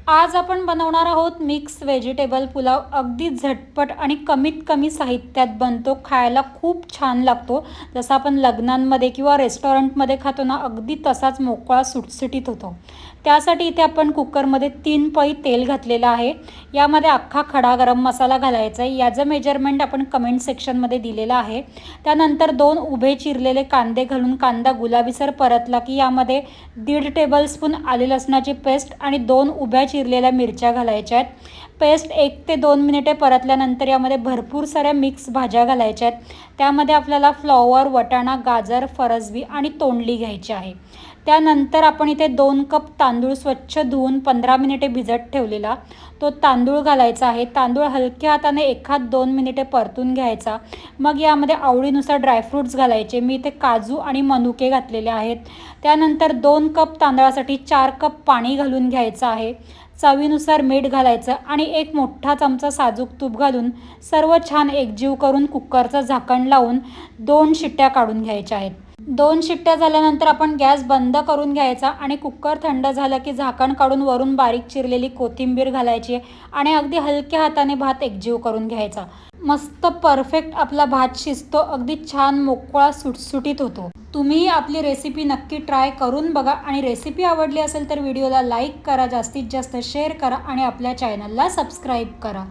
आज आपण बनवणार आहोत मिक्स व्हेजिटेबल पुलाव। अगदी झटपट आणि कमीत कमी साहित्यात बनतो, खायला खूप छान लागतो। जसं आपण लग्नांमध्ये किंवा रेस्टॉरंटमध्ये खातो ना, अगदी तसाच मोकळा सुटसुटीत होतो। त्यासाठी इथे आपण कुकरमध्ये 3 पळी तेल घातलेलं आहे। यामध्ये अख्खा खडा गरम मसाला घालायचा आहे। याचं मेजरमेंट आपण कमेंट सेक्शनमध्ये दिलेलं आहे। त्यानंतर 2 उभे चिरलेले कांदे घालून कांदा गुलाबीसर परतला की यामध्ये 1.5 टेबलस्पून आले लसणाची पेस्ट आणि 2 उभ्या चिरलेल्या मिरच्या घालायच्या आहेत। पेस्ट 1 ते 2 मिनिटे परतल्यानंतर यामध्ये भरपूर साऱ्या मिक्स भाज्या घालायच्या आहेत। त्यामध्ये आपल्याला फ्लॉवर, वाटाणा, गाजर, फरसबी आणि तोंडली घ्यायची आहे। त्यानंतर आपण इथे 2 कप तांदूळ स्वच्छ धुवून 15 मिनिटे भिजत ठेवलेला तो तांदूळ घालायचा आहे। तांदूळ हलक्या हाताने 1-2 मिनिटे परतून घ्यायचा। मग यामध्ये आवडीनुसार ड्रायफ्रूट्स घालायचे। मी इथे काजू आणि मनुके घातलेले आहेत। त्यानंतर 2 कप तांदळासाठी 4 कप पाणी घालून घ्यायचं आहे। चवीनुसार मीठ घालायचं आणि 1 मोठा चमचा साजूक तूप घालून सर्व छान एकजीव करून कुकरचं झाकण लावून 2 शिट्ट्या काढून घ्यायच्या आहेत। 2 शिट्ट्या झाल्यानंतर आपण गॅस बंद करून घ्यायचा आणि कुकर थंड झालं की झाकण काढून वरून बारीक चिरलेली कोथिंबीर घालायची आणि अगदी हलक्या हाताने भात एकजीव करून घ्यायचा। मस्त परफेक्ट आपला भात शिजतो, अगदी छान मोकळा सुटसुटीत होतो। तुम्ही आपली रेसिपी नक्की ट्राय करून बघा आणि रेसिपी आवडली असेल तर व्हिडिओला लाईक करा, जास्तीत जास्त शेअर करा आणि आपल्या चॅनलला सबस्क्राईब करा।